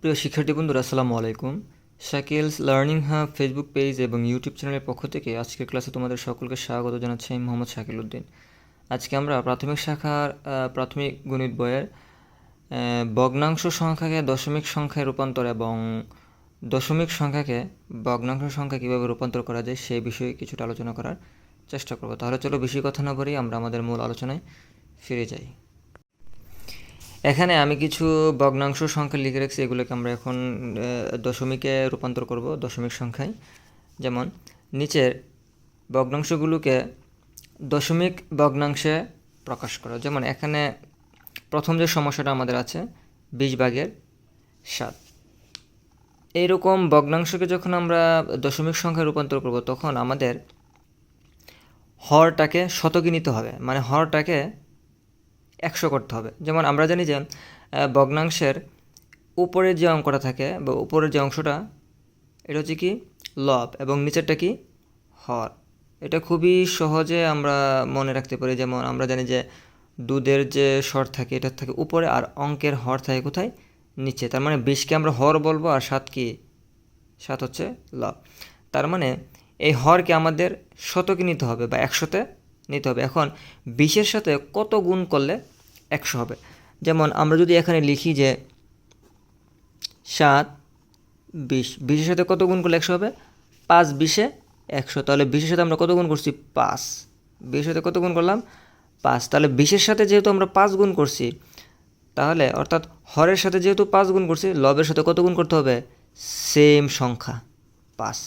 প্রিয় শিক্ষার্থী বন্ধুরা, আসসালামু আলাইকুম। শাকিলস লার্নিং হাব ফেসবুক পেজ এবং ইউটিউব চ্যানেলের পক্ষ থেকে আজকের ক্লাসে তোমাদের সকলকে স্বাগত জানাচ্ছি। আমি মোহাম্মদ শাকিল উদ্দিন। আজকে আমরা প্রাথমিক শাখার প্রাথমিক গণিত বইয়ের ভগ্নাংশ সংখ্যাকে দশমিক সংখ্যায় রূপান্তর এবং দশমিক সংখ্যাকে ভগ্নাংশ সংখ্যা কীভাবে রূপান্তর করা যায় সেই বিষয়ে কিছুটা আলোচনা করার চেষ্টা করব। তাহলে চলো বেশি কথা না বলেই আমরা আমাদের মূল আলোচনায় ফিরে যাই। এখানে আমি কিছু ভগ্নাংশ সংখ্যা লিখে রাখছি, এগুলোকে আমরা এখন দশমিকে রূপান্তর করব, দশমিক সংখ্যায়। যেমন নিচের ভগ্নাংশগুলোকে দশমিক ভগ্নাংশে প্রকাশ করা। যেমন এখানে প্রথম যে সমস্যাটা আমাদের আছে 20/7। এইরকম ভগ্নাংশকে যখন আমরা দশমিক সংখ্যায় রূপান্তর করব তখন আমাদের হরটাকে শতকে নিতে হবে, মানে হরটাকে 100 করতে হবে। যেমন আমরা জানি যে ভগ্নাংশের উপরের যে অঙ্কটা থাকে বা উপরের যে অংশটা, এটা হচ্ছে কি লব এবং নিচেরটা কি হর। এটা খুবই সহজে আমরা মনে রাখতে পারি। যেমন আমরা জানি যে দুধের যে স্বর থাকে এটা থাকে উপরে আর অঙ্কের হর থাকে কোথায়, নিচে। তার মানে 20কে আমরা হর বলবো আর 7 হচ্ছে লব। তার মানে এই হরকে আমাদের শতকে নিতে হবে বা 100তে নিতে হবে। এখন 20-এর সাথে কত গুণ করলে 100 হবে? যেমন আমরা যদি এখানে লিখি যে 7 20, 20-এর সাথে কত গুণ করলে 100 হবে? 5 20-এ 100। তাহলে 20-এর সাথে আমরা কত গুণ করছি? 5। 20-এর সাথে কত গুণ করলাম? 5। তাহলে 20-এর সাথে যেহেতু আমরা 5 গুণ করছি, তাহলে অর্থাৎ হরের সাথে যেহেতু 5 গুণ করছি, লবের সাথে কত গুণ করতে হবে? সেম সংখ্যা 5।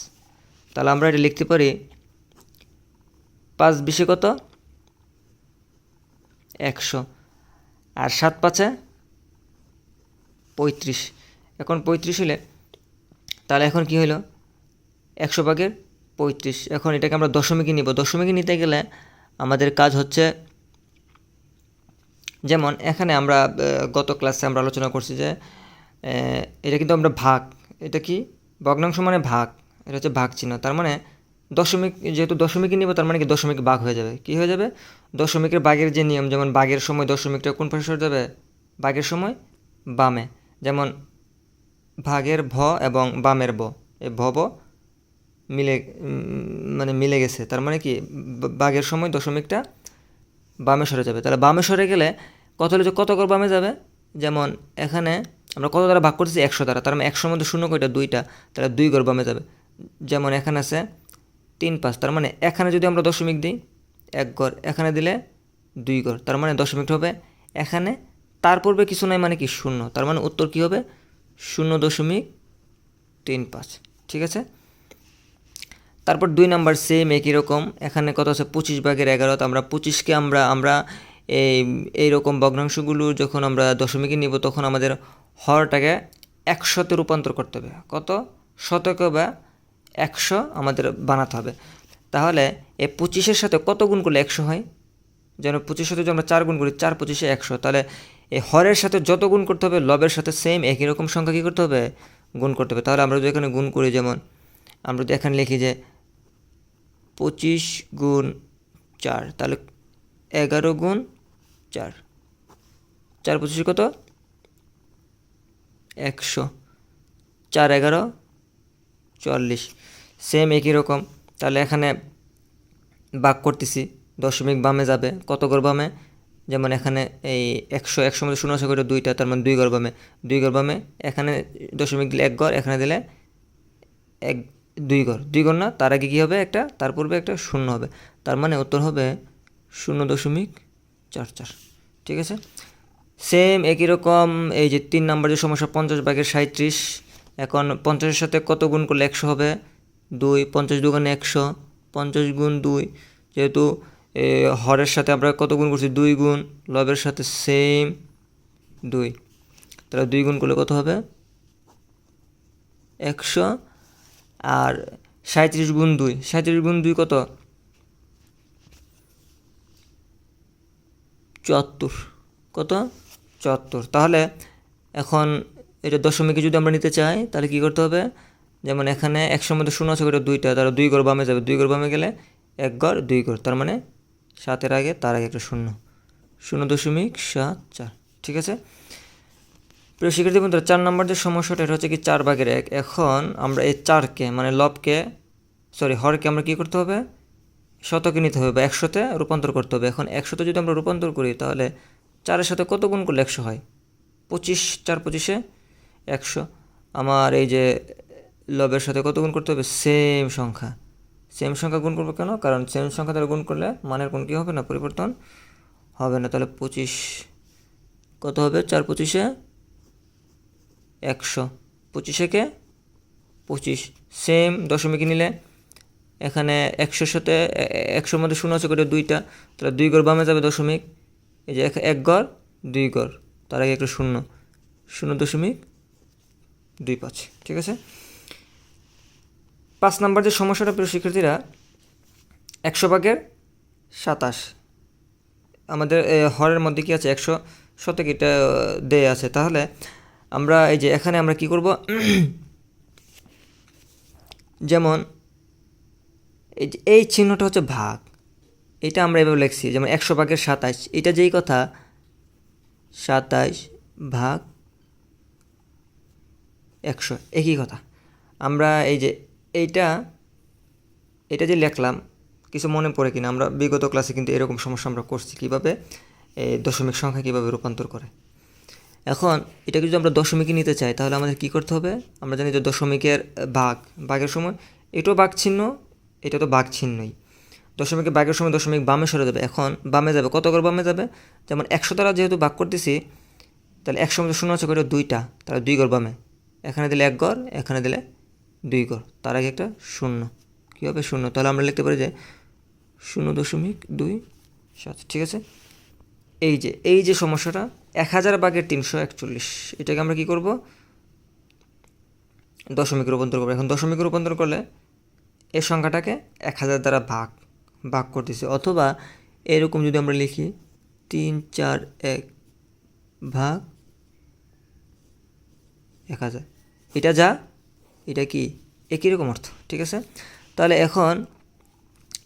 তাহলে আমরা এটা লিখতে পারি 5 20-এ কত? 100। আর 7 5-এ 35। এখন 35 হলে তাহলে এখন কি হলো? 100/35। এখন এটাকে আমরা দশমিকে নিব। দশমিকে নিতে গেলে আমাদের কাজ হচ্ছে, যেমন এখানে আমরা গত ক্লাসে আমরা আলোচনা করছি যে এটা কিন্তু আমরা ভাগ, এটা কি ভগ্নাংশ মানে ভাগ, এটা হচ্ছে ভাগ চিহ্ন। তার মানে দশমিক, যেহেতু দশমিকে নিব তার মানে কি দশমিক ভাগ হয়ে যাবে। কি হয়ে যাবে? দশমিকের ভাগের যে নিয়ম, যেমন ভাগের সময় দশমিকটা কোন পাশে সরে যাবে? ভাগের সময় বামে। যেমন ভাগের ভ এবং বামের ব, এই ভ মিলে গেছে। তার মানে কি ভাগের সময় দশমিকটা বামে সরে যাবে। তাহলে বামে সরে গেলে কত হলে কত করে বামে যাবে? যেমন এখানে আমরা কত দ্বারা ভাগ করতেছি? 100 দ্বারা। তার মানে 100-র মধ্যে শূন্য কয়টা? 2টা। তাহলে 2 ঘর বামে যাবে। যেমন এখানে আছে 3 5। তার মানে এখানে যদি আমরা দশমিক দিই 1 ঘর, এখানে দিলে 2 ঘর। তার মানে দশমিকটা হবে এখানে, তার পূর্বে কিছু নাই, মানে কি শূন্য। তার মানে উত্তর কি হবে? 0.35। ঠিক আছে। তারপর 2 নাম্বার সেম একই রকম। এখানে কত আছে? 25/11। তো আমরা 25-কে আমরা এইরকম ভগ্নাংশগুলো যখন আমরা দশমিকে নিব তখন আমাদের হরটাকে 100-তে রূপান্তর করতে হবে। কত? শতকে বা 100 আমাদের বানাতে হবে। তাহলে এই 25-এর সাথে কত গুণ করলে 100 হয়? যেন 25-এর সাথে যদি আমরা 4 গুণ করি, 4 25-এ 100। তাহলে এই হরের সাথে যত গুণ করতে হবে লবের সাথে সেম একই রকম সংখ্যা কী করতে হবে? গুণ করতে হবে। তাহলে আমরা যদি এখানে গুণ করি, যেমন আমরা যদি এখানে লিখি যে 25 গুণ 4, তাহলে 11 গুণ 4, 4 25 কত? 100। 4 11 40। সেম একই রকম। তাহলে এখানে ভাগ করতেছি, দশমিক বামে যাবে। কত ঘর বামে? যেমন এখানে এই 100 মধ্যে শূন্য আছে করে 2টা, তার মানে 2 ঘর বামে। 2 ঘর বামে, এখানে দশমিক দিলে 1 ঘর, এখানে দিলে 2 ঘর। 2 ঘর না, তার আগে কী হবে? একটা, তার পূর্বে একটা শূন্য হবে। তার মানে উত্তর হবে 0.44। ঠিক আছে। সেম একই রকম এই যে 3 নাম্বার যে সমস্যা 50/37। এখন 50-এর সাথে কত গুণ করলে 100 হবে? 2। 50 2 গুণ 100, 50 গুণ 2। যেহেতু হরের সাথে আমরা কত গুণ করছি? 2 গুণ। লবের সাথে সেম 2। তাহলে 2 গুণ করলে কত হবে? 100। আর 37 গুণ 2, 37 গুণ 2 কত? 74। কত? 74। তাহলে এখন এটা দশমিকে যদি আমরা নিতে চাই তাহলে কী করতে হবে? যেমন এখানে 100-র মধ্যে শূন্য আছে করে 2টা, তাহলে 2 ঘর বামে যাবে। 2 ঘর বামে গেলে 1 ঘর 2 ঘর, তার মানে 7-এর আগে তার আগে একটা শূন্য, 0.74। ঠিক আছে। প্রিয় শিক্ষার্থী বন্ধুরা 4 নম্বর যে সমস্যাটা এটা হচ্ছে কি 4/1। এখন আমরা এই 4কে মানে হরকে আমরা কি করতে হবে, শতকে নিতে হবে বা 100-তে রূপান্তর করতে হবে। এখন 100-তে যদি আমরা রূপান্তর করি তাহলে 4-এর সাথে কত গুণ করলে 100 হয়? 25, 4 25-এ 100। আমার এই যে লবের সাথে কত গুণ করতে হবে? সেম সংখ্যা গুণ করবো কেন? কারণ সেম সংখ্যা দ্বারা গুণ করলে মানের কোন কী হবে না, পরিবর্তন হবে না। তাহলে 25 কত হবে? 4 25-এ 100, 25-একে 25। সেম দশমিকে নিলে এখানে 100-এর সাথে 100-র মধ্যে শূন্য আছে করে 2টা, তাহলে 2 ঘর বামে যাবে দশমিক, এই যে 1 ঘর 2 ঘর, তার আগে একটা 0.25। ঠিক আছে। 5 নম্বর যে সমস্যাটা প্রিয় শিক্ষার্থীরা 100/27 আমাদের হরের মধ্যে কি আছে? 100 শতকে এটা দেয়া আছে। তাহলে আমরা এই যে এখানে আমরা কি করব, যেমন এই চিহ্নটা হচ্ছে ভাগ, এটা আমরা এভাবে লিখছি যেমন 100/27, এটা যেই কথা 27/100 একই কথা। আমরা এই যে এটা যে লিখলাম কিছু মনে পড়ে কিনা, আমরা বিগত ক্লাসে কিন্তু এরকম সমস্যা আমরা করছি, কীভাবে এই দশমিক সংখ্যা কীভাবে রূপান্তর করে। এখন এটাকে যদি আমরা দশমিকে নিতে চাই তাহলে আমাদের কি করতে হবে? আমরা জানি যে দশমিকের ভাগের সময় এটাও ভাগ চিহ্ন, এটা তো ভাগ চিহ্নই। দশমিকের ভাগের সময় দশমিক বামে সরে যাবে। এখন বামে যাবে কত করে বামে যাবে? যেমন 100 দ্বারা যেহেতু ভাগ করতেছি তাহলে 100 মধ্যে শূন্য আছে করে 2টা, তাহলে 2 ঘর বামে, এখানে দিলে 1 ঘর, এখানে দিলে 2 ঘর, তার আগে একটা শূন্য, কী হবে? 0। তাহলে আমরা লিখতে পারি যে 0.27। ঠিক আছে। এই যে সমস্যাটা 1000/341, এটাকে আমরা কি করব? দশমিকে রূপান্তর করবো। এখন দশমিকে রূপান্তর করলে এই সংখ্যাটাকে 1000 দ্বারা ভাগ করতেছি, অথবা এরকম যদি আমরা লিখি 341/1000, এটা কি একই রকম অর্থ। ঠিক আছে। তাহলে এখন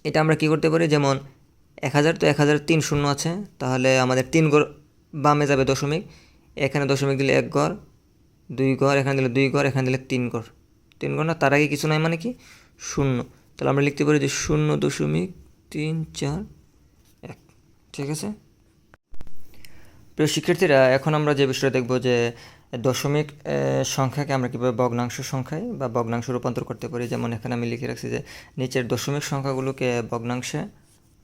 এটা আমরা কি করতে পারি, যেমন 1000 তো 1003 শূন্য আছে, তাহলে আমাদের 3 ঘর বামে যাবে দশমিক, এখানে দশমিক দিলে 1 ঘর 2 ঘর, এখানে দিলে 2 ঘর, এখানে দিলে 3 ঘর না, তার আগে কিছু নাই মানে কি 0। তাহলে আমরা লিখতে পারি যে 0.341। ঠিক আছে। প্রিয় শিক্ষার্থীরা এখন আমরা যে বিষয়টা দেখব যে দশমিক সংখ্যাকে আমরা কীভাবে ভগ্নাংশ সংখ্যায় বা ভগ্নাংশে রূপান্তর করতে পারি। যেমন এখানে আমি লিখে রাখছি যে নিচের দশমিক সংখ্যাগুলোকে ভগ্নাংশে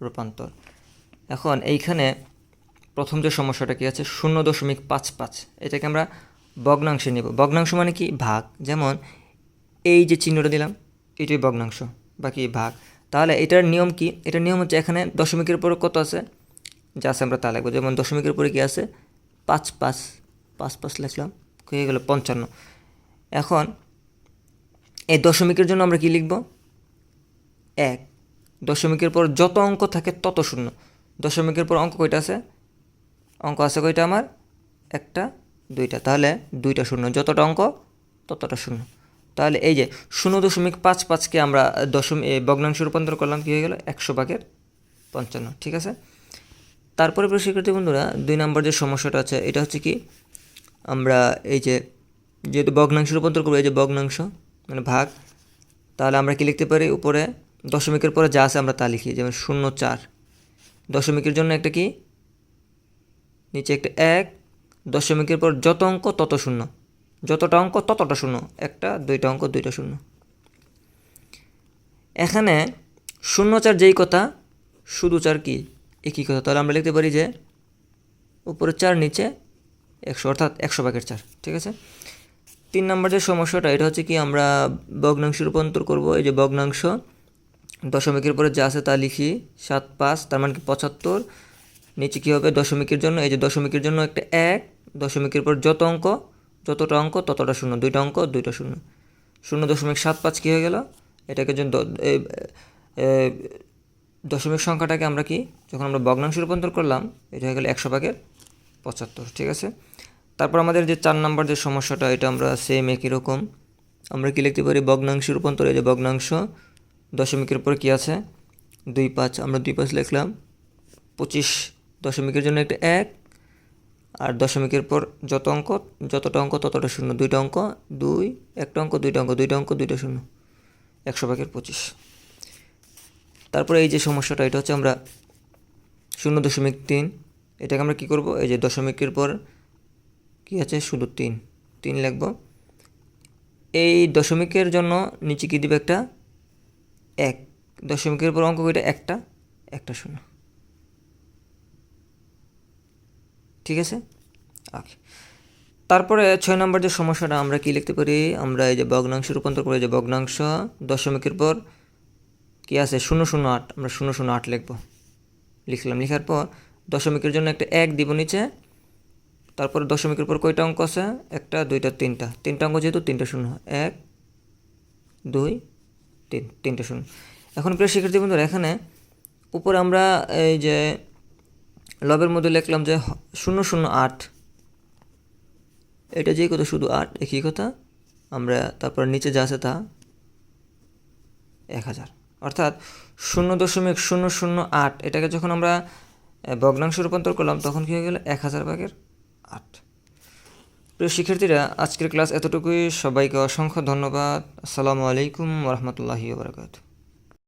রূপান্তর। এখন এইখানে প্রথম যে সমস্যাটা কি আছে 0.55, এটাকে আমরা ভগ্নাংশে নিব। ভগ্নাংশ মানে কি? ভাগ। যেমন এই যে চিহ্নটা দিলাম এটাই ভগ্নাংশ বা কি ভাগ। তাহলে এটার নিয়ম কি? এটার নিয়ম হচ্ছে এখানে দশমিকের উপরে কত আছে যা আছে আমরা তা লিখবো। যেমন দশমিকের উপরে কি আছে? 5 লিখলাম, হয়ে গেল 55। এখন এই দশমিকের জন্য আমরা কি লিখব? 1। দশমিকের পর যত অঙ্ক থাকে তত শূন্য। দশমিকের পর অঙ্ক কয়টা আছে? অঙ্ক আছে কয়টা আমার? 1টা 2টা, তাহলে 2টা শূন্য, যতটা অঙ্ক ততটা শূন্য। তাহলে এই যে 0.55কে আমরা ভগ্নাংশে রূপান্তর করলাম, কী হয়ে গেল? 100/55। ঠিক আছে। তারপরে প্রিয় শিক্ষার্থী বন্ধুরা 2 নম্বর যে সমস্যাটা আছে এটা হচ্ছে কি, আমরা এই যে যেহেতু ভগ্নাংশে রূপান্তর করবো, এই যে ভগ্নাংশ মানে ভাগ, তাহলে আমরা কি লিখতে পারি? উপরে দশমিকের পরে যা আছে আমরা তা লিখি, যেমন 0.4। দশমিকের জন্য একটা কি, নিচে একটা 1, দশমিকের পর যত অঙ্ক তত শূন্য, যতটা অঙ্ক ততটা শূন্য, 1টা 2টা অঙ্ক 2টা শূন্য। এখানে 0.4 যেই কথা, শুধু 4 কি একই কথা। তাহলে আমরা লিখতে পারি যে উপরে 4 নিচে 100, অর্থাৎ 100/4। ঠিক আছে। 3 নম্বর যে সমস্যাটা এটা হচ্ছে কি, আমরা ভগ্নাংশে রূপান্তর করব। এই যে ভগ্নাংশ দশমিকের পরে যা আছে তা লিখি, 7 5, তার মানে কি 75। নিচে কী হবে? দশমিকের জন্য এই যে দশমিকের জন্য একটা 1, দশমিকের পর যতটা অঙ্ক ততটা শূন্য, 2টা অঙ্ক 2টা শূন্য, 0.75 কী হয়ে গেল? এটাকে জন্য দশমিক সংখ্যাটাকে আমরা কি যখন আমরা ভগ্নাংশে রূপান্তর করলাম এটা হয়ে গেল 100/75। ঠিক আছে। তারপর আমাদের যে 4 নম্বর যে সমস্যাটা এটা আমরা সেম একই রকম, আমরা কি লিখতে পারি? ভগ্নাংশে রূপান্তর। এই যে ভগ্নাংশ দশমিকের উপর কি আছে? 2 5, আমরা 2 5 লিখলাম। 25 দশমিকের জন্য একটা 1, আর দশমিকের পর যতটা অঙ্ক ততটা শূন্য, দুইটা অঙ্ক, একটা অঙ্ক, দুইটা অঙ্ক, দুইটা শূন্য, 100/25। তারপরে এই যে সমস্যাটা, এটা হচ্ছে আমরা 0.3, এটাকে আমরা কী করব, এই যে দশমিকের পর কী আছে, শুধু 3 লিখব। এই দশমিকের জন্য নিচে কী দিবে, একটা 1, দশমিকের পর অঙ্ক এটা একটা শূন্য, ঠিক আছে। ওকে, তারপরে 6 নম্বর যে সমস্যাটা, আমরা কি লিখতে পারি, আমরা এই যে ভগ্নাংশ রূপান্তর করে, যে ভগ্নাংশ দশমিকের পর কি আছে 008, আমরা 008 লিখলাম। লেখার পর দশমিকের জন্য একটা 1 দিব নিচে। তারপরে দশমিকের পর কয়টা অঙ্ক আছে, একটা, দুইটা, তিনটা অঙ্ক, যেহেতু 3টা শূন্য, 1 2 3, 3টা শূন্য। এখন প্রিয় শিক্ষার্থী বন্ধুরা, এখানে উপরে আমরা এই যে লবের মধ্যে লিখলাম যে 008, এটা যেই কথা শুধু 8, একই কথা। আমরা তারপর নিচে যা আছে তা 1000, অর্থাৎ 0.008, এটাকে যখন আমরা ভগ্নাংশ রূপান্তর করলাম তখন কী হয়ে গেল, 1000/8। প্রিয় শিক্ষার্থীরা, আজকের ক্লাস এতটুকুই। সবাইকে অসংখ্য ধন্যবাদ। আসসালামু আলাইকুম ওয়া রাহমাতুল্লাহি ওয়া বারাকাতুহু।